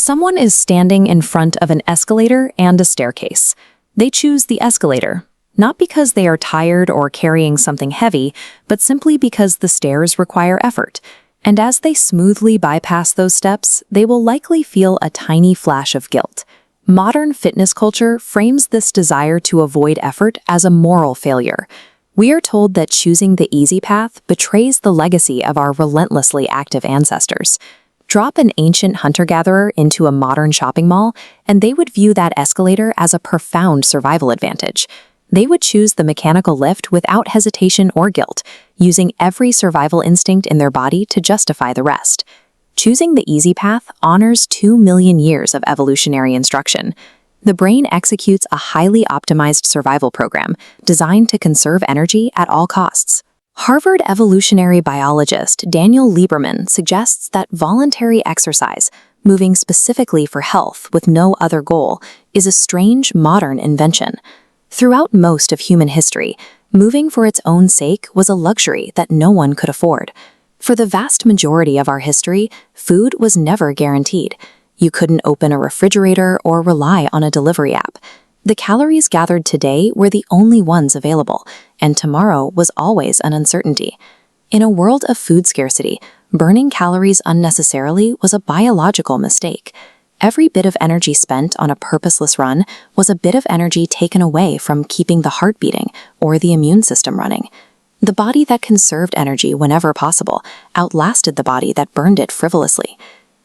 Someone is standing in front of an escalator and a staircase. They choose the escalator, not because they are tired or carrying something heavy, but simply because the stairs require effort. And as they smoothly bypass those steps, they will likely feel a tiny flash of guilt. Modern fitness culture frames this desire to avoid effort as a moral failure. We are told that choosing the easy path betrays the legacy of our relentlessly active ancestors. Drop an ancient hunter-gatherer into a modern shopping mall, and they would view that escalator as a profound survival advantage. They would choose the mechanical lift without hesitation or guilt, using every survival instinct in their body to justify the rest. Choosing the easy path honors 2 million years of evolutionary instruction. The brain executes a highly optimized survival program designed to conserve energy at all costs. Harvard evolutionary biologist Daniel Lieberman suggests that voluntary exercise, moving specifically for health with no other goal, is a strange modern invention. Throughout most of human history, moving for its own sake was a luxury that no one could afford. For the vast majority of our history, food was never guaranteed. You couldn't open a refrigerator or rely on a delivery app. The calories gathered today were the only ones available, and tomorrow was always an uncertainty. In a world of food scarcity, burning calories unnecessarily was a biological mistake. Every bit of energy spent on a purposeless run was a bit of energy taken away from keeping the heart beating or the immune system running. The body that conserved energy whenever possible outlasted the body that burned it frivolously.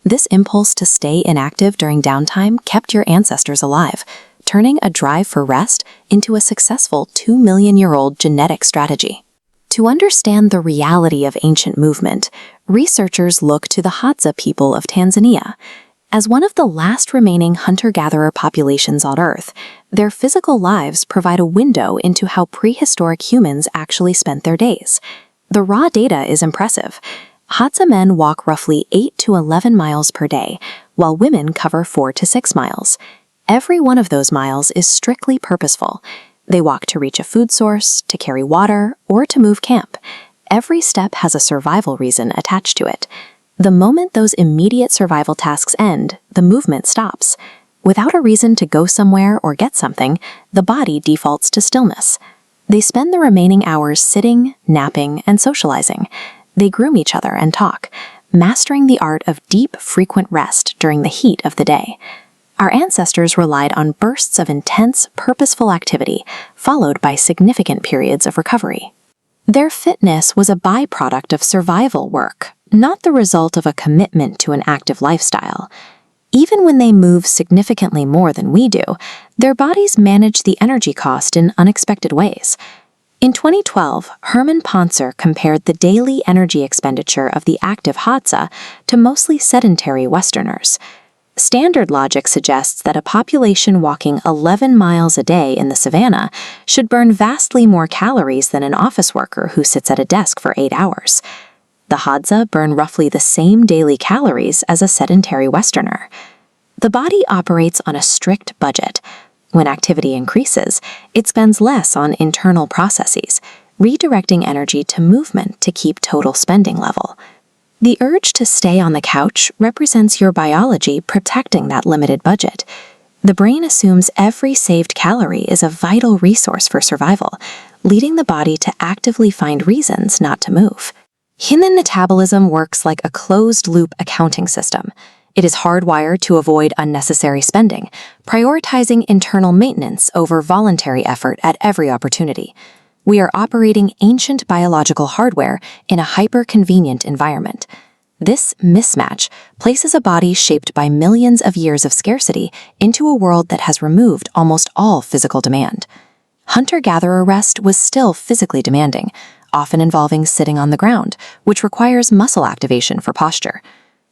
This impulse to stay inactive during downtime kept your ancestors alive, turning a drive for rest into a successful 2-million-year-old genetic strategy. To understand the reality of ancient movement, researchers look to the Hadza people of Tanzania. As one of the last remaining hunter-gatherer populations on Earth, their physical lives provide a window into how prehistoric humans actually spent their days. The raw data is impressive. Hadza men walk roughly 8 to 11 miles per day, while women cover 4 to 6 miles. Every one of those miles is strictly purposeful. They walk to reach a food source, to carry water, or to move camp. Every step has a survival reason attached to it. The moment those immediate survival tasks end, the movement stops. Without a reason to go somewhere or get something, the body defaults to stillness. They spend the remaining hours sitting, napping, and socializing. They groom each other and talk, mastering the art of deep, frequent rest during the heat of the day. Our ancestors relied on bursts of intense, purposeful activity, followed by significant periods of recovery. Their fitness was a byproduct of survival work, not the result of a commitment to an active lifestyle. Even when they move significantly more than we do, their bodies manage the energy cost in unexpected ways. In 2012, Herman Poncer compared the daily energy expenditure of the active Hadza to mostly sedentary Westerners. Standard logic suggests that a population walking 11 miles a day in the savannah should burn vastly more calories than an office worker who sits at a desk for 8 hours. The Hadza burn roughly the same daily calories as a sedentary Westerner. The body operates on a strict budget. When activity increases, it spends less on internal processes, redirecting energy to movement to keep total spending level. The urge to stay on the couch represents your biology protecting that limited budget. The brain assumes every saved calorie is a vital resource for survival, leading the body to actively find reasons not to move. Human metabolism works like a closed-loop accounting system. It is hardwired to avoid unnecessary spending, prioritizing internal maintenance over voluntary effort at every opportunity. We are operating ancient biological hardware in a hyper-convenient environment. This mismatch places a body shaped by millions of years of scarcity into a world that has removed almost all physical demand. Hunter-gatherer rest was still physically demanding, often involving sitting on the ground, which requires muscle activation for posture.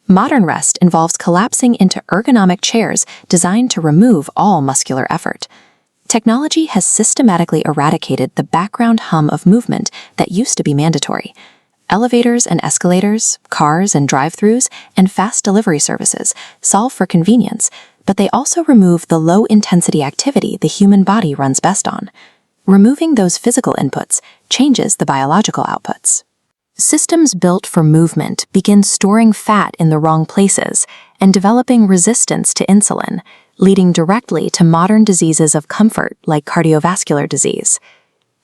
Modern rest involves collapsing into ergonomic chairs designed to remove all muscular effort. Technology has systematically eradicated the background hum of movement that used to be mandatory. Elevators and escalators, cars and drive-thrus, and fast delivery services solve for convenience, but they also remove the low-intensity activity the human body runs best on. Removing those physical inputs changes the biological outputs. Systems built for movement begin storing fat in the wrong places and developing resistance to insulin, leading directly to modern diseases of comfort like cardiovascular disease.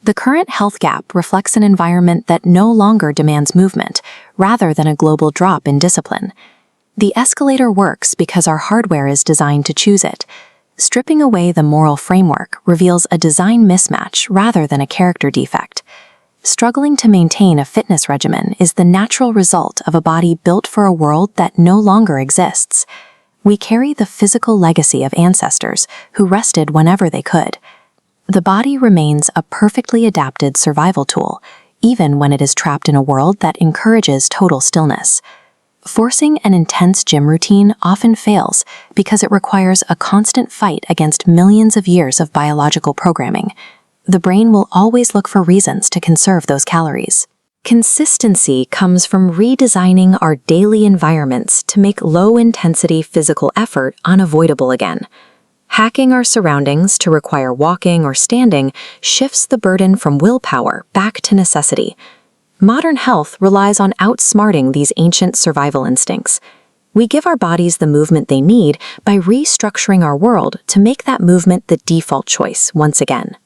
The current health gap reflects an environment that no longer demands movement, rather than a global drop in discipline. The escalator works because our hardware is designed to choose it. Stripping away the moral framework reveals a design mismatch rather than a character defect. Struggling to maintain a fitness regimen is the natural result of a body built for a world that no longer exists. We carry the physical legacy of ancestors who rested whenever they could. The body remains a perfectly adapted survival tool, even when it is trapped in a world that encourages total stillness. Forcing an intense gym routine often fails because it requires a constant fight against millions of years of biological programming. The brain will always look for reasons to conserve those calories. Consistency comes from redesigning our daily environments to make low-intensity physical effort unavoidable again. Hacking our surroundings to require walking or standing shifts the burden from willpower back to necessity. Modern health relies on outsmarting these ancient survival instincts. We give our bodies the movement they need by restructuring our world to make that movement the default choice once again.